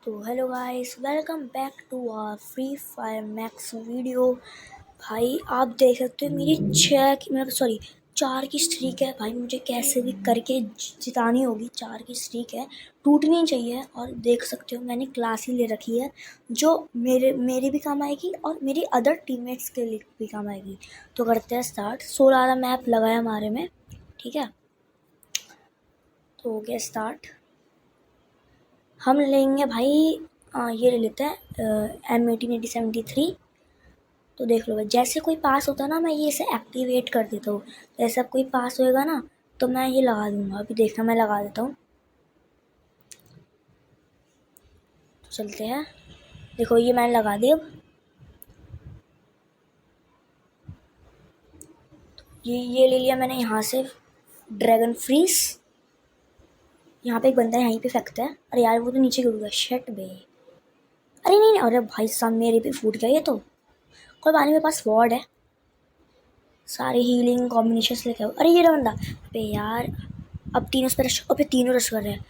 तो hello guys, welcome back to our Free Fire Max video. भाई आप देख सकते हो मेरी 4 की स्ट्रीक है। भाई मुझे कैसे भी करके जितानी होगी। 4 की स्ट्रीक है, टूटनी चाहिए। और देख सकते हो मैंने क्लास ही ले रखी है जो मेरे भी काम आएगी और मेरी अदर टीममेट्स के लिए भी काम आएगी। तो करते हैं स्टार्ट। 16 वाला मैप लगा है हमारे में, ठीक है। तो हो गया स्टार्ट। हम लेंगे भाई ये ले लेते हैं M188073। तो देख लो भाई, जैसे कोई पास होता है ना मैं ये इसे एक्टिवेट कर देता हूँ। जैसे अब कोई पास होएगा ना तो मैं ये लगा दूंगा। अभी देखना, मैं लगा देता हूँ। तो चलते हैं, देखो ये मैंने लगा दी। अब ये ले लिया मैंने यहाँ से ड्रैगन फ्रीज। यहाँ पे एक बंदा है, यहीं पे फेंकता है। अरे यार वो तो नीचे गिर गया, शिट बे। अरे नहीं, अरे भाई साहब मेरे पे फूट गया ये तो। कोई बात नहीं, मेरे पास वॉर्ड है, सारे हीलिंग कॉम्बिनेशन लेके आओ। अरे ये रहा बंदा। अबे यार अब तीनों पे रश, अबे तीनों रश कर रहे हैं।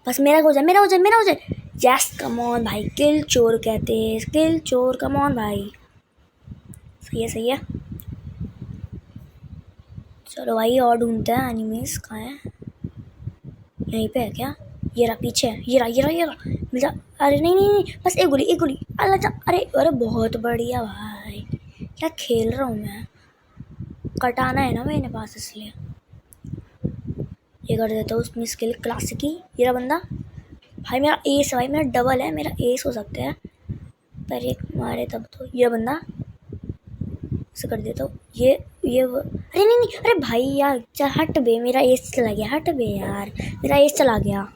बस मेरा हो जाए। यस कम ऑन भाई, किल चोर कहते हैं, किल चोर, कम ऑन भाई। सही है। चलो भाई और ढूंढते हैं एनिमीज कहाँ है। यहीं पे है क्या? ये रहा पीछे है, ये रहा मिल जा। अरे नहीं, बस एक गोली अल्लाह जा। अरे बहुत बढ़िया भाई, क्या खेल रहा हूँ मैं। कटाना है ना मेरे पास, इसलिए ये कर देता हूँ उसमें स्किल क्लासिक ही। ये रहा बंदा भाई, मेरा एस है भाई, मेरा डबल है, मेरा एस हो सकता है पर एक मारे तब तो। ये बंदा ऐसे कर देता हूँ। अरे नहीं, अरे भाई यार हट बे, मेरा एस चला गया। हट बे यार, मेरा एस चला गया।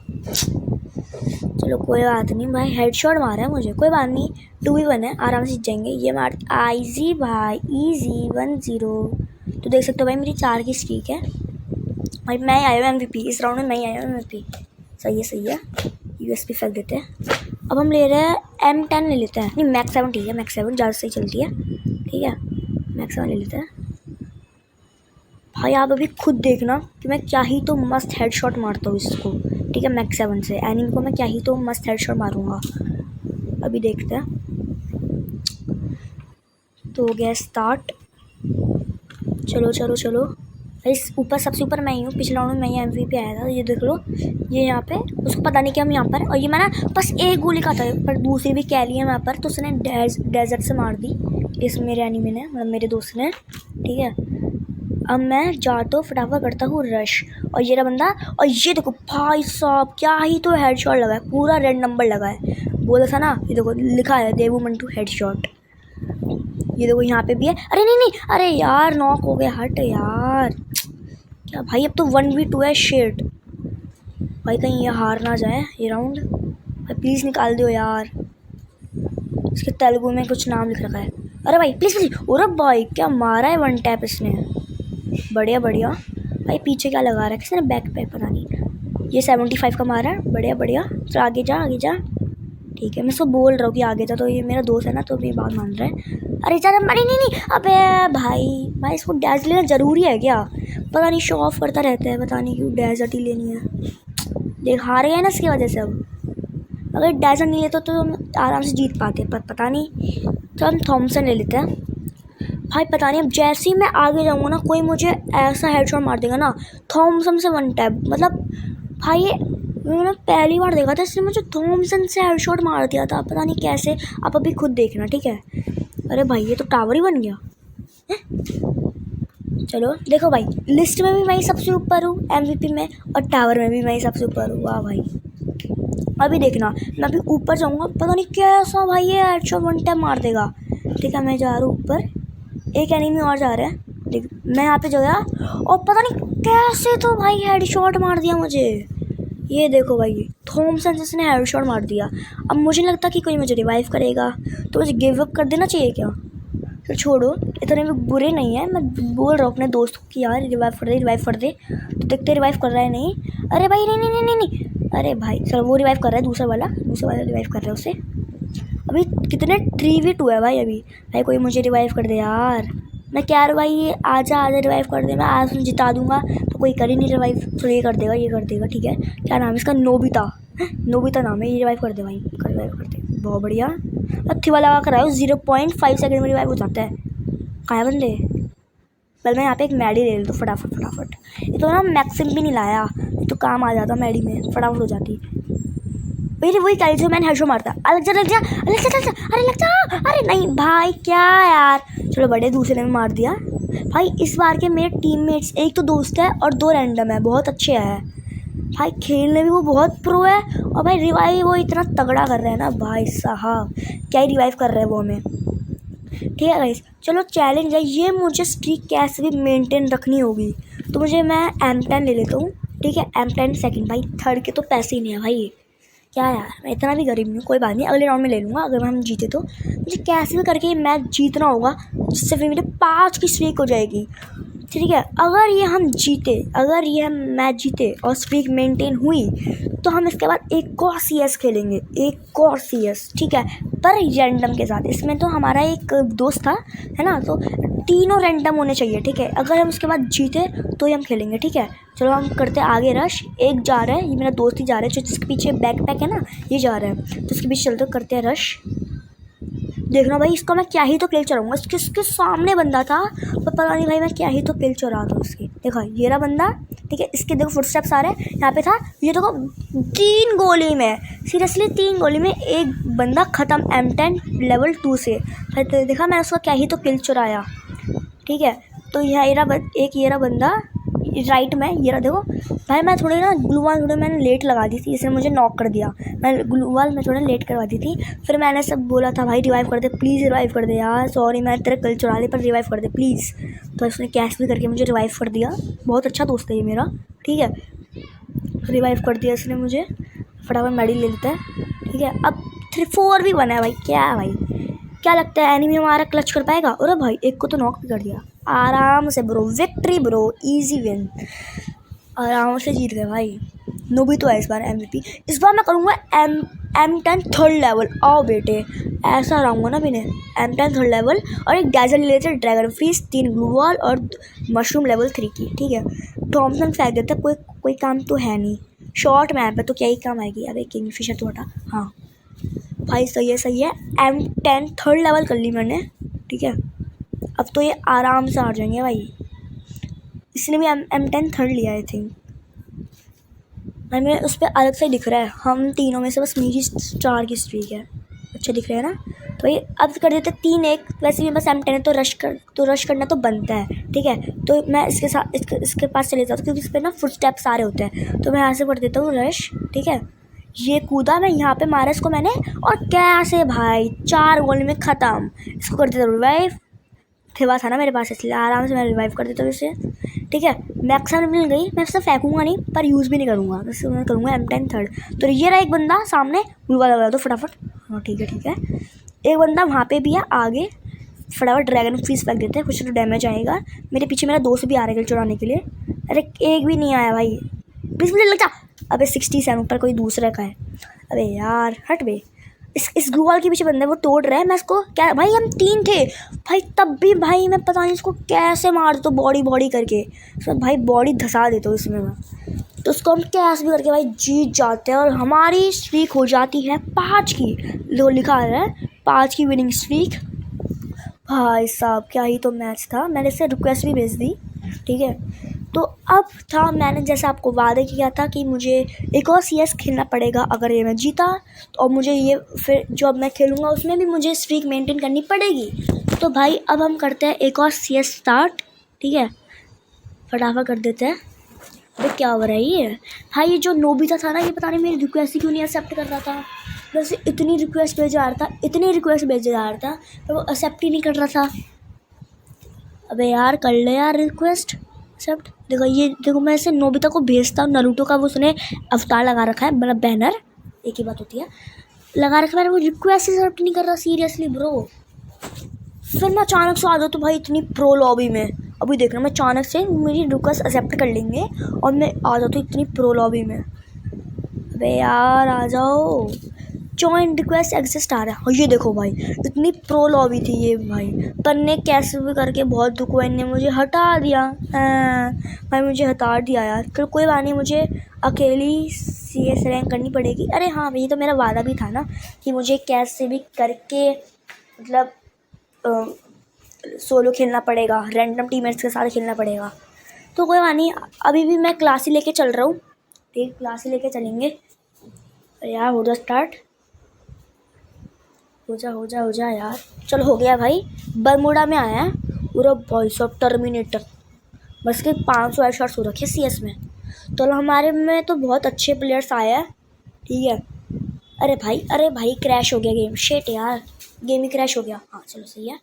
चलो कोई बात नहीं भाई, हेडशॉट मारा है मुझे, कोई बात नहीं। 2v1 है, आराम से जीत जाएंगे। ये मार आईजी भाई, ईजी 1-0। तो देख सकते हो भाई मेरी 4 की स्ट्रीक है भाई। मैं आया हूँ MVP इस राउंड में, मैं आया हूँ MVP। सही है। USP फेंक देते हैं। अब हम ले रहे हैं M10 ले लेते हैं। नहीं मैक्स 7 ठीक है, मैक्स 7 ज़्यादा सही चलती है, ठीक है। मैक्स 7 ले लेते हैं भाई। आप अभी खुद देखना कि मैं क्या ही तो मस्त हेडशॉट मारता हूँ इसको, ठीक है। मैक्स 7 से एनिमी को मैं क्या ही तो मस्त हेडशॉट मारूंगा। अभी देखते हैं। तो हो गया स्टार्ट। चलो इस ऊपर सबसे ऊपर मैं ही हूँ। पिछले राउंड में मैं ही MVP आया था। ये देख लो, ये यहाँ पे उसको पता नहीं कि हम यहाँ पर। और ये मैंने बस एक गोली का था, पर दूसरी भी कैली है वहाँ पर, तो उसने डेजर्ट से मार दी इस मेरे एनिमी ने, मतलब मेरे दोस्त ने, ठीक है। अब मैं जाता हूँ, फटाफट करता हूँ रश। और ये रहा बंदा, और ये देखो भाई साहब क्या ही तो हेडशॉट लगा है, पूरा रेड नंबर लगा है। बोला था ना, ये देखो लिखा है देवू मंटू हेडशॉट। ये देखो यहाँ पे भी है। अरे नहीं, अरे यार नॉक हो गया। हट यार, क्या भाई अब तो 1v2 है। शेट भाई, कहीं ये हार ना जाए ये राउंड भाई। प्लीज़ निकाल दो यार। इसके तेलुगु में कुछ नाम लिख रखा है। अरे भाई प्लीज़। अरे भाई क्या मारा है, 1 टैप इसने। बढ़िया भाई। पीछे क्या लगा रहा है किसने, बैक पैक पता नहीं। ये 75 का मारा है, बढ़िया। तो आगे जा, ठीक है। मैं उसको बोल रहा हूँ कि आगे जा, तो ये मेरा दोस्त है ना, तो मेरी बात मान रहा है। अरे जा, नहीं, अबे भाई इसको डैज लेना ज़रूरी है क्या? पता नहीं, शो ऑफ करता रहता है, पता नहीं क्यों डेजर्ट ही लेनी है। देख हार गए ना इसकी वजह से। अब अगर डेजर्ट नहीं लेते तो हम आराम से जीत पाते, पर पता नहीं। तो हम थॉमसन ले लेते हैं भाई। पता नहीं अब जैसे ही मैं आगे जाऊँगा ना, कोई मुझे ऐसा हेडशॉट मार देगा ना थॉमसन से 1 टैप। मतलब भाई मैंने पहली बार देखा था इसने मुझे थॉमसन से हेडशॉट मार दिया था, पता नहीं कैसे। आप अभी खुद देखना, ठीक है। अरे भाई ये तो टावर ही बन गया है? चलो देखो भाई, लिस्ट में भी मैं ही सबसे ऊपर हूँ MVP में, और टावर में भी मैं ही सबसे ऊपर हूँ। वाह भाई। अभी देखना, मैं अभी ऊपर जाऊँगा, पता नहीं कैसा भाई ये हेडशॉट 1 टैप मार देगा, ठीक है। मैं जा रहा हूँ ऊपर, एक एनिमी और जा रहा है, देख मैं यहाँ पे जो गया, और पता नहीं कैसे तो भाई हेडशॉट मार दिया मुझे। ये देखो भाई, थॉमसन जिसने हेडशॉट मार दिया। अब मुझे लगता कि कोई मुझे रिवाइव करेगा, तो मुझे गिव अप कर देना चाहिए क्या? तो छोड़ो, इतने भी बुरे नहीं है। मैं बोल रहा हूँ अपने दोस्त को कि यार रिवाइव कर दे। तो देखते रिवाइव कर रहा है नहीं। अरे भाई नहीं। अरे भाई चलो, वो रिवाइव कर रहा है, दूसरा वाला रिवाइव कर रहा है उसे। अभी कितने 3v2 है भाई। अभी भाई कोई मुझे रिवाइव कर दे यार। मैं क्या भाई, ये आजा रिवाइव कर दे, मैं आज जिता दूंगा। तो कोई कर ही नहीं रिवाइव, तो ये कर देगा, ठीक है। क्या नाम है इसका, नोबिता। नोबिता नाम है, ये रिवाइव कर दे भाई, रिवाइव कर दे, बहुत बढ़िया। थिवा लगा कर आया, 0.5 सेकंड में रिवाइव हो जाता है। कहाँ है बंदे? पहले मैं यहाँ पे एक मैडी ले लेता हूँ फटाफट। ये तो ना मैक्सिम भी नहीं लाया, ये तो काम आ जाता मैडी में, फटाफट हो जाती। वही कल जो मैंने हर्षो मारता। लग जा अरे लग जा, अरे नहीं भाई क्या यार, चलो बड़े दूसरे ने मार दिया भाई। इस बार के मेरे टीममेट्स एक तो दोस्त है और 2 रैंडम है, बहुत अच्छे हैं भाई, खेलने भी वो बहुत प्रो है। और भाई रिवाइव वो इतना तगड़ा कर रहे हैं ना भाई साहब, क्या ही रिवाइव कर रहे हैं वो हमें। ठीक है गाइस, चलो चैलेंज है ये, मुझे स्ट्रीक कैसे भी मेंटेन रखनी होगी। तो मैं M10 ले लेता हूँ। ठीक है, M10 सेकंड भाई, थर्ड के तो पैसे ही नहीं है भाई। क्या यार, मैं इतना भी गरीब नहीं हूँ, कोई बात नहीं, अगले राउंड में ले लूँगा अगर हम जीते तो। मुझे कैसे भी करके ये मैच जीतना होगा, जिससे फिर मेरे 5 की स्ट्रीक हो जाएगी। ठीक है, अगर ये मैच जीते और स्ट्रीक मेंटेन हुई तो हम इसके बाद एक और CS खेलेंगे, एक और CS। ठीक है, पर रैंडम के साथ। इसमें तो हमारा एक दोस्त था, है ना, तो तीनों रैंडम होने चाहिए। ठीक है, अगर हम उसके बाद जीते तो ही हम खेलेंगे। ठीक है, चलो हम करते आगे रश। एक जा रहा है, ये मेरा दोस्त ही जा रहा है, जो जिसके पीछे बैकपैक है ना, ये जा रहा है, तो उसके पीछे चलते करते हैं रश। देखना भाई, इसका मैं क्या ही तो किल चढ़ाऊँगा। इसके सामने बंदा था, पर पता नहीं भाई मैं क्या ही तो किल चढ़ा था उसकी। देखो ये रहा बंदा। ठीक है, इसके देखो फुटस्टेप्स आ रहे हैं, यहाँ पे था ये देखो, 3 गोली में, सीरियसली 3 गोली में एक बंदा ख़त्म M10 लेवल 2 से। फिर देखा मैं उसका क्या ही तो किल चुराया। ठीक है, तो ये रहा बंदा राइट में, ये रहा देखो भाई। मैं थोड़ी ना ग्लूवाल मैंने लेट लगा दी थी, इसने मुझे नॉक कर दिया। मैं ग्लूवाल में थोड़ा लेट करवा दी थी, फिर मैंने सब बोला था भाई रिवाइव कर दे प्लीज़, रिवाइव कर दे यार, सॉरी मैं तेरा किल चुरा ली, पर रिवाइव कर दे प्लीज़। तो उसने कैश भी करके मुझे रिवाइव कर दिया, बहुत अच्छा दोस्त है ये मेरा। ठीक है, रिवाइव कर दिया इसने मुझे, फटाफट मेडल ले लेता है। ठीक है, अब 3-4 भी बना है भाई। क्या भाई, क्या लगता है एनिमी हमारा क्लच कर पाएगा? अरे भाई एक को तो नॉक भी कर दिया आराम से bro, victory bro, easy win, आराम से जीत गए भाई। नोबिता है इस बार MVP। इस बार मैं करूँगा M10 थर्ड लेवल। आओ बेटे, ऐसा हराऊँगा ना मैंने। M10 थर्ड लेवल और एक डैजल ले लेते, ड्रैगन फ्रीज, 3 ग्लू वॉल और मशरूम लेवल 3 की। ठीक है, थॉमसन फेंक देते, कोई काम तो है नहीं, शॉर्ट मैप है तो क्या ही काम आएगी। अब एक किंगफिशर तो हटा। हाँ भाई सही है। M10 थर्ड लेवल कर ली मैंने। ठीक है, अब तो ये आराम से हार जाएंगे भाई। इसने भी M10 थर्ड लिया आई थिंक, हमें उस पर अलग से दिख रहा है। हम तीनों में से बस मेरी 4 की स्ट्रीक है, अच्छा दिख रहा है ना। तो ये अब कर देते 3-1। वैसे भी बस M10 है तो रश करना तो बनता है। ठीक है, तो मैं इसके साथ इसके पास चले जाता हूँ, क्योंकि इस पर ना फुटस्टेप्स सारे होते हैं, तो मैं यहाँ से कर देता हूँ रश। ठीक है, ये कूदा, मैं यहाँ पे मारा इसको मैंने, और कैसे भाई 4 गोल में ख़त्म। इसको कर देता हूँ रिवाइव, थिवा था ना मेरे पास इसलिए आराम से मैं रिवाइव कर देता हूँ इसे। ठीक है, मैक्सिमम मिल गई, मैं इसे फेंकूंगा नहीं, पर यूज़ भी नहीं करूँगा, वैसे मैं करूँगा M10 थर्ड। तो ये रहा एक बंदा सामने, ग्लूवाल लगा दो फटाफट। हाँ ठीक है, एक बंदा वहाँ पे भी है आगे, फटाफट ड्रैगन फ्रीज फेंक देते हैं, कुछ तो डैमेज आएगा। मेरे पीछे मेरा दोस्त भी आ रहा है चुराने के लिए। अरे एक भी नहीं आया भाई, प्लीज़ मुझे लग जा। अबे 67 पर कोई दूसरे का है। अबे यार हट बे, इस ग्लूवाल के पीछे बंदा वो तोड़ रहा है, मैं इसको क्या भाई, हम 3 थे भाई, तब भी भाई मैं पता नहीं इसको कैसे मार दो बॉडी करके, तो भाई बॉडी धंसा देता हूँ इसमें मैं। तो उसको हम कैसे भी करके भाई जीत जाते हैं, और हमारी स्ट्रीक हो जाती है 5 की। जो लिखा है 5 की विनिंग स्ट्रीक। भाई साहब क्या ही तो मैच था, मैंने इससे रिक्वेस्ट भी भेज दी। ठीक है, तो अब था, मैंने जैसे आपको वादा किया था कि मुझे एक और CS खेलना पड़ेगा अगर ये मैं जीता, और मुझे ये फिर जो अब मैं खेलूँगा उसमें भी मुझे स्ट्रीक मेंटेन करनी पड़ेगी। तो भाई अब हम करते हैं एक और CS स्टार्ट। ठीक है, फटाफट कर देते हैं। अरे क्या हो रहा है ये भाई, ये जो नोबिता था ना, ये पता नहीं मेरी रिक्वेस्ट ही क्यों नहीं एक्सेप्ट कर रहा था। वैसे इतनी रिक्वेस्ट भेजा जा रहा था, पर वो एक्सेप्ट ही नहीं कर रहा था। अबे यार कर ले यार रिक्वेस्ट एक्सेप्ट। देखो मैं इसे नोबिता को भेजता हूँ, नारुतो का वो उसने अवतार लगा रखा है, मतलब बैनर, एक ही बात होती है, लगा रखा है, वो रिक्वेस्ट एक्सेप्ट नहीं कर रहा सीरियसली ब्रो। फिर मैं अचानक से आ जाता तो भाई इतनी प्रो लॉबी में, अभी देखना मैं अचानक से मेरी रिक्वेस्ट एक्सेप्ट कर लेंगे और मैं आ जाता हूँ इतनी प्रो लॉबी में। अबे यार आ जाओ, जॉइन रिक्वेस्ट एग्जिस्ट आ रहा है। और ये देखो भाई इतनी प्रो लॉबी थी ये भाई, पर ने कैसे भी करके बहुत दुख हुआ, इनने मुझे हटा दिया। भाई मुझे हटा दिया यार, फिर कोई बात नहीं, मुझे अकेली CS रैंक करनी पड़ेगी। अरे हाँ, ये तो मेरा वादा भी था ना कि मुझे कैसे भी करके मतलब सोलो खेलना पड़ेगा, रैंडम टीममेट्स के साथ खेलना पड़ेगा। तो कोई बात नहीं, अभी भी मैं क्लास ही लेके चल रहा हूँ। ठीक, क्लास ही लेके चलेंगे। अरे यार हो जा स्टार्ट, हो जा यार। चलो हो गया भाई, बरमूडा में आया है पूरा भाई सब टर्मिनेटर। बस के 500 हेडशॉट्स हो रखे CS में। तो हमारे में तो बहुत अच्छे प्लेयर्स आए हैं। ठीक है। अरे भाई क्रैश हो गया गेम। शेट यार, गेम ही क्रैश हो गया। हाँ चलो सही है।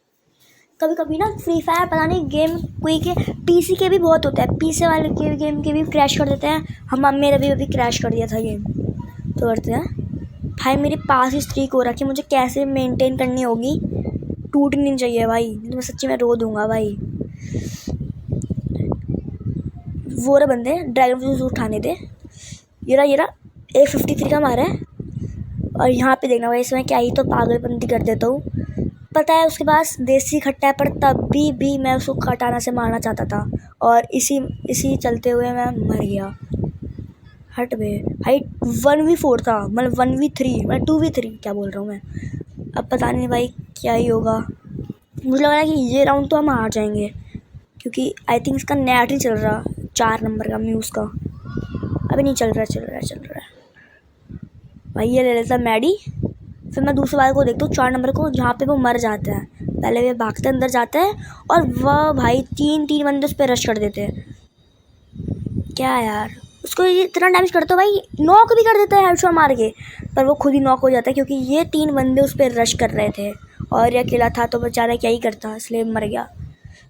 कभी कभी ना फ्री फायर पता नहीं गेम कोई के PC के भी बहुत होता है, PC वाले के गेम के भी क्रैश कर देते हैं। हम मेरा भी अभी क्रैश कर दिया था गेम। तो करते हैं भाई, मेरे पास ही स्ट्रीक हो रखी है, मुझे कैसे मेंटेन करनी होगी। टूट नहीं चाहिए भाई, तो मैं सच्ची में रो दूंगा भाई। वो रहे बंदे, ड्रैगन फ्रूट उठाने दे। ये रहा A53 का मारा है। और यहाँ पे देखना भाई, इसमें क्या ही तो पागलपंती कर देता हूँ। पता है उसके पास देसी खट्टा है, पर तब भी मैं उसको कटाना से मारना चाहता था, और इसी चलते हुए मैं मर गया। हट बे भाई, 1v4 था, मतलब 1v3, मतलब 2v3 क्या बोल रहा हूँ मैं। अब पता नहीं भाई क्या ही होगा। मुझे लग रहा है कि ये राउंड तो हम हार जाएंगे, क्योंकि आई थिंक इसका नेट नहीं चल रहा 4 नंबर का म्यूज़ का। अभी नहीं चल रहा है भाई। ये ले लेता मैडी, फिर मैं दूसरे वाले को देखता हूँ 4 नंबर को, जहाँ पे वो मर जाता है। पहले वे भागते अंदर जाते हैं और वह भाई 3 बंदे उस पर रश कर देते हैं। क्या यार, उसको ये इतना डैमेज करता है भाई, नॉक भी कर देता है हेडशॉट मार के, पर वो खुद ही नॉक हो जाता है, क्योंकि ये 3 बंदे उस पर रश कर रहे थे और ये अकेला था, तो बेचारा क्या ही करता, इसलिए मर गया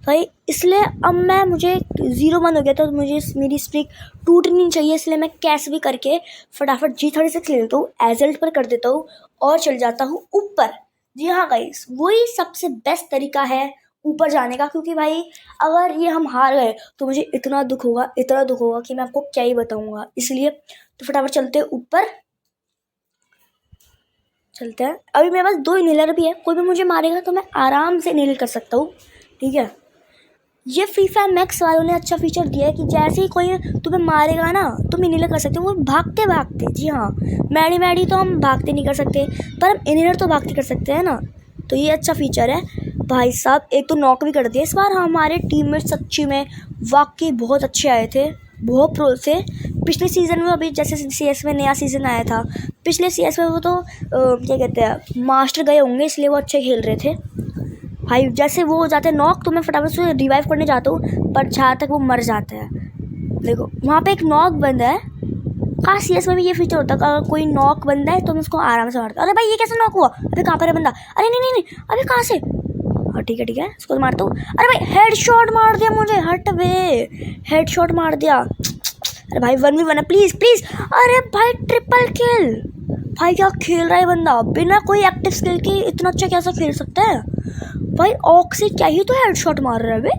भाई। इसलिए अब मुझे 0-1 हो गया, तो मुझे मेरी स्ट्रिक टूटनी चाहिए। इसलिए मैं कैसे भी करके फटाफट G36 ले लेता हूँ, एजल्ट पर कर देता हूँ और चल जाता हूँ ऊपर। जी हाँ गाइस, वही सबसे बेस्ट तरीका है ऊपर जाने का, क्योंकि भाई अगर ये हम हार गए तो मुझे इतना दुख होगा कि मैं आपको क्या ही बताऊँगा। इसलिए तो फटाफट चलते हैं ऊपर, चलते हैं। अभी मेरे पास 2 इनहेलर भी है, कोई भी मुझे मारेगा तो मैं आराम से इनहेल कर सकता हूँ। ठीक है। ये फ्री फायर मैक्स वालों ने अच्छा फीचर दिया है कि जैसे ही कोई तुम्हें मारेगा ना, तुम इनहेलर कर सकते हो, वो भागते। जी हाँ, मैडी तो हम भागते नहीं कर सकते, पर हम इनहेलर तो भागते कर सकते हैं ना। तो ये अच्छा फीचर है भाई साहब। एक तो नॉक भी कर दिया इस बार। हमारे टीममेट सच्ची में वाकई बहुत अच्छे आए थे, बहुत प्रो थे। पिछले सीज़न में, अभी जैसे CS में नया सीज़न आया था, पिछले CS में वो तो क्या कहते हैं, मास्टर गए होंगे, इसलिए वो अच्छे खेल रहे थे भाई। जैसे वो हो जाते हैं नॉक, तो मैं फटाफट से रिवाइव करने जाता हूँ, पर जहाँ तक वो मर जाता है। देखो वहाँ पे एक नॉक बंदा है। हाँ, CS में भी ये फीचर होता है, अगर कोई नॉक बंदा है तो मैं उसको आराम से मारता हूँ। अरे भाई ये कैसे नॉक हुआ? अरे कहाँ पर है बंदा? अरे नहीं, अरे कहाँ से? हाँ ठीक है, इसको मारता हूँ। अरे भाई हेडशॉट मार दिया मुझे, हट वे, हेडशॉट मार दिया। अरे भाई 1v1 है, प्लीज़। अरे भाई ट्रिपल किल। भाई क्या खेल रहा है बंदा, बिना कोई एक्टिव स्किल के इतना अच्छा कैसा खेल सकता है भाई। ऑक से क्या ही तो हेडशॉट मार रहा है बे।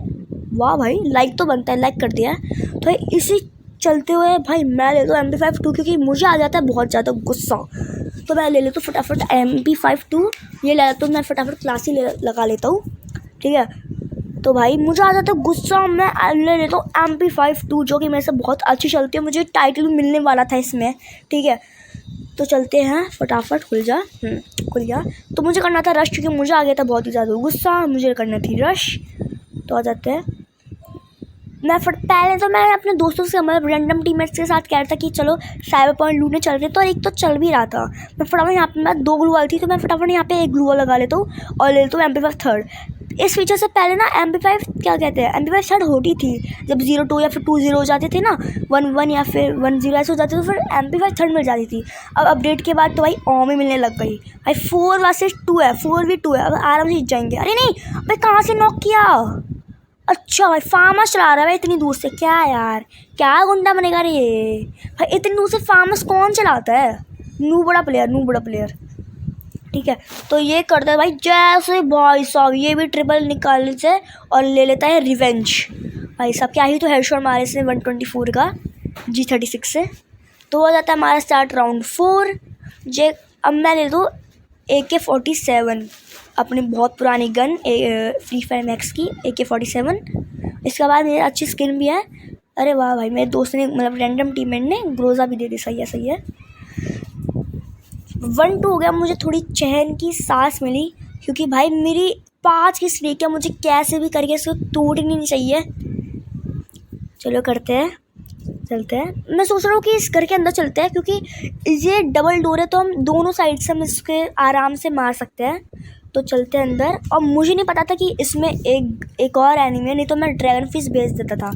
वाह भाई, लाइक तो बनता है, लाइक कर दिया है। तो भाई इसी चलते हुए भाई मैं ले लूँ MP52, क्योंकि मुझे आ जाता है बहुत ज़्यादा गुस्सा, तो मैं ले लेता हूँ फटाफट MP52। ये ले लेता हूँ मैं, फटाफट क्लास ही लगा लेता हूँ। ठीक है। तो भाई मुझे आ जाता है गुस्सा, मैं ले लेता हूँ MP52, जो कि मेरे से बहुत अच्छी चलती है। मुझे टाइटल भी मिलने वाला था इसमें। ठीक है, तो चलते हैं फटाफट। खुल जा। तो मुझे करना था रश, क्योंकि मुझे आ गया था बहुत ही ज़्यादा गुस्सा, मुझे करनी थी रश। तो आ जाते हैं। पहले तो मैं अपने दोस्तों से, मतलब रैंडम टीममेट्स के साथ कह रहा था कि चलो साइबर पॉइंट लूटने चल रहे, तो एक तो चल भी रहा था। मैं फटाफट यहाँ पे, मैं 2 ग्लू वाली थी, तो मैं फटाफट यहाँ पे 1 ग्लू वाल लगा लेता हूँ और ले लेता हूँ MP5 थर्ड। इस फीचर से पहले ना MP5 क्या कहते हैं, MP5 थर्ड होती थी जब 0-2 या फिर 2-0 हो जाते थे ना, 1-1 या फिर 1-0 ऐसे हो जाते, तो फिर MP5 थर्ड मिल जाती थी। अब अपडेट के बाद तो भाई ओम ही मिलने लग गई भाई। 4 vs 2 है, 4v2 है, अब आराम से जीत जाएंगे। अरे नहीं भाई, कहाँ से नॉक किया? अच्छा भाई फार्मस चला रहा है भाई इतनी दूर से। क्या यार, क्या गुंडा बनेगा रे भाई, इतनी दूर से फार्मस कौन चलाता है? नू बड़ा प्लेयर। ठीक है, तो ये करता है भाई जैसे भाई साहब, ये भी ट्रिपल निकालने से और ले लेता है रिवेंज। भाई साहब क्या ही तो हेडशॉट मारे इसने 124 का G36 से। तो हो जाता है हमारा स्टार्ट राउंड 4। अब मैं ले दूँ AK-47, अपनी बहुत पुरानी गन फ्री फायर मैक्स की AK-47। इसके बाद मेरी अच्छी स्किन भी है, अरे वाह भाई, मेरे दोस्त ने मतलब रैंडम टीममेट ने ग्रोजा भी दे दी। सही है सही है। 1-2 हो गया, मुझे थोड़ी चैन की सांस मिली, क्योंकि भाई मेरी 5 की स्ट्रीक है, मुझे कैसे भी करके इसको तोड़नी नहीं चाहिए। चलो करते हैं, चलते हैं। मैं सोच रहा हूँ कि इस घर के अंदर चलते हैं, क्योंकि ये डबल डोर है तो हम दोनों साइड से हम इसके आराम से मार सकते हैं। तो चलते हैं अंदर। और मुझे नहीं पता था कि इसमें एक और एनिमी है, नहीं तो मैं ड्रैगन फिश भेज देता था।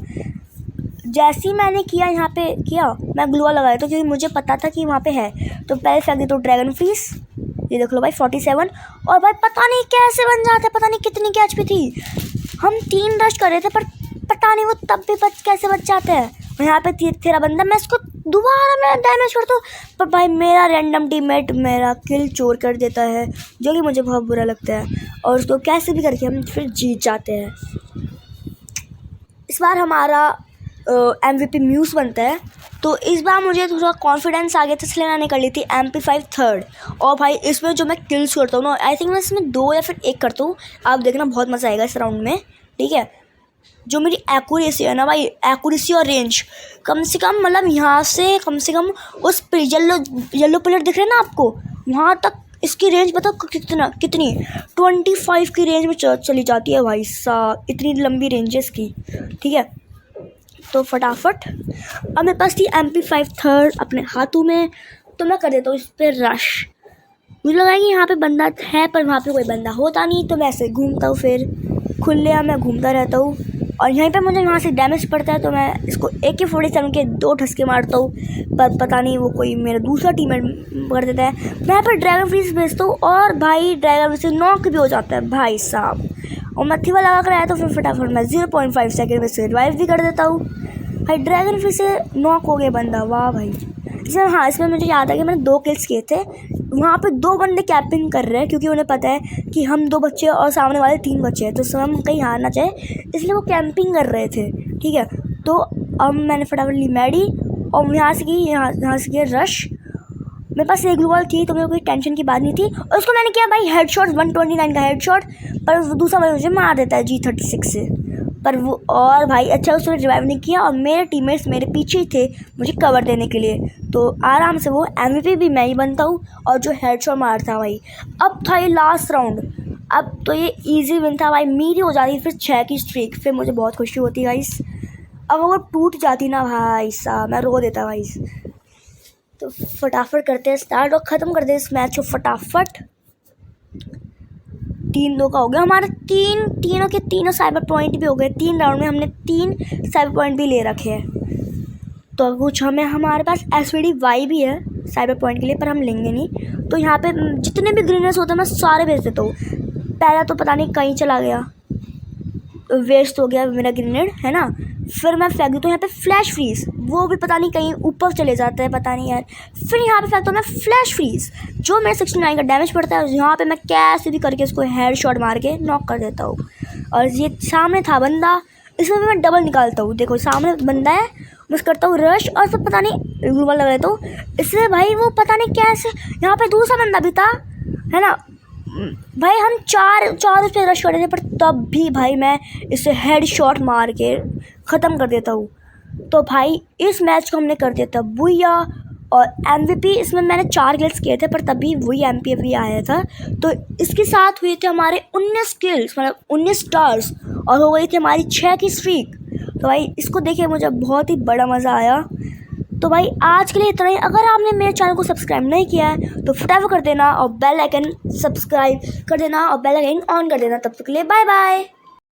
जैसे ही मैंने किया यहाँ पे किया, मैं ग्लू लगाया था क्योंकि मुझे पता था कि वहाँ पे है। तो पहले फेंक दी तो ड्रैगन फिश, ये देख लो भाई 47। और भाई पता नहीं कैसे बन जाता है, पता नहीं कितनी की एचपी थी। हम 3 रश कर रहे थे पर पता नहीं वो तब भी कैसे बच जाते हैं। और यहाँ पे तेरा बंदा, मैं इसको दोबारा मैं डैमेज करता हूँ, पर भाई मेरा रैंडम टीममेट मेरा किल चोर कर देता है, जो कि मुझे बहुत बुरा लगता है। और उसको कैसे भी करके हम फिर जीत जाते हैं। इस बार हमारा MVP म्यूज़ बनता है, तो इस बार मुझे थोड़ा कॉन्फिडेंस आ गया था, इसलिए मैंने कर ली थी MP5 थर्ड। और भाई इसमें जो मैं किल्स करता हूँ ना, आई थिंक मैं इसमें 2 या फिर 1 करता हूँ। आप देखना बहुत मज़ा आएगा इस राउंड में, ठीक है। जो मेरी एक्यूरेसी है ना भाई, एक्यूरेसी और रेंज कम से कम, मतलब यहाँ से कम से कम उस येलो पिलर दिख रहे हैं ना आपको, वहाँ तक इसकी रेंज बताओ कितनी 25 की रेंज में चली जाती है भाई साहब, इतनी लंबी रेंज है इसकी, ठीक है। तो फटाफट अब मेरे पास थी MP5 थर्ड अपने हाथों में, तो मैं कर देता हूँ इस पर रश। मुझे लगा कि यहाँ पे बंदा है, पर वहाँ पे कोई बंदा होता नहीं, तो मैं ऐसे घूमता हूँ, फिर खुले मैं घूमता रहता हूँ। और यहीं पे मुझे वहाँ से डैमेज पड़ता है, तो मैं इसको AK-47 के 2 ठसके मारता हूँ, पर पता नहीं वो कोई मेरा दूसरा टीममेट कर देता है। मैं यहाँ पर ड्रैगन फिश भेजता हूँ, और भाई ड्रैगन फिश नॉक भी हो जाता है भाई साहब। और मत्थीवा लगा कर आया, तो फिर फटाफट मैं 0.5 सेकेंड में से रिवाइव भी कर देता हूँ। भाई ड्रैगन फिश से नॉक हो गया बंदा, वाह भाई। इसमें हाँ, इसमें मुझे याद आ गया, मैंने 2 किल्स किए थे। वहाँ पे 2 बंदे कैंपिंग कर रहे हैं, क्योंकि उन्हें पता है कि हम 2 बच्चे और सामने वाले 3 बच्चे हैं, तो सब हम कहीं हार ना चाहे, इसलिए वो कैंपिंग कर रहे थे, ठीक है। तो अब मैंने फटाफट ली मैडी, और यहाँ से किया रश। मेरे पास एक ग्लू वॉल थी, तो मेरे कोई टेंशन की बात नहीं थी। और उसको मैंने किया भाई हेडशॉट, 129 का हेडशॉट, पर दूसरा बंदा मुझे मार देता है G36 से। पर वो, और भाई अच्छा उसने रिवाइव नहीं किया, और मेरे टीममेट्स मेरे पीछे ही थे मुझे कवर देने के लिए, तो आराम से वो MVP भी मैं ही बनता हूँ, और जो हेडशॉट मारता भाई। अब था ये लास्ट राउंड, अब तो ये इजी विन था भाई, मेरी हो जाती फिर 6 की स्ट्रीक, फिर मुझे बहुत खुशी होती गाइस। अब वो टूट जाती ना भाई साहब, मैं रो देता भाई। तो फटाफट करते हैं स्टार्ट और ख़त्म करते हैं इस मैच को फटाफट। 3-2 का हो गया हमारा, तीनों के तीनों साइबर पॉइंट भी हो गए। 3 राउंड में हमने 3 साइबर पॉइंट भी ले रखे हैं। तो कुछ हमारे पास SVD-Y भी है साइबर पॉइंट के लिए, पर हम लेंगे नहीं। तो यहाँ पे जितने भी ग्रीनर्स होते हैं मैं सारे भेज देता हूँ। पहला तो पता नहीं कहीं चला गया, वेस्ट हो गया मेरा ग्रेनेड, है ना। फिर मैं फेंक दूँ तो यहाँ पे फ्लैश फ्रीज, वो भी पता नहीं कहीं ऊपर चले जाता है, पता नहीं यार। फिर यहाँ पे फेंकता हूँ मैं फ्लैश फ्रीज, जो मेरे 69 का डैमेज पड़ता है, यहाँ पे मैं कैसे भी करके इसको हेड शॉट मार के नॉक कर देता हूँ। और ये सामने था बंदा, इसमें भी मैं डबल निकालता हूँ। देखो सामने बंदा है, मैं करता हूँ रश, और फिर पता नहीं ग्लू वॉल लगा देता हूँ। इससे भाई वो पता नहीं कैसे, यहाँ पे दूसरा बंदा भी था, है ना भाई। हम चार उस पर रश कर रहे थे, पर तब भी भाई मैं इसे हेड शॉट मार के ख़त्म कर देता हूँ। तो भाई इस मैच को हमने कर दिया था बुया, और MVP इसमें मैंने 4 किल्स किए थे, पर तभी वही MVP आया था। तो इसके साथ हुए थे हमारे 19 किल्स, मतलब 19 स्टार्स, और हो गई थी हमारी 6 की स्ट्रीक। तो भाई इसको देखे मुझे बहुत ही बड़ा मज़ा आया। तो भाई आज के लिए इतना ही। अगर आपने मेरे चैनल को सब्सक्राइब नहीं किया है तो फटाफट कर देना, और बेल आइकन सब्सक्राइब कर देना, और बेल आइकन ऑन कर देना। तब तक के लिए बाय बाय।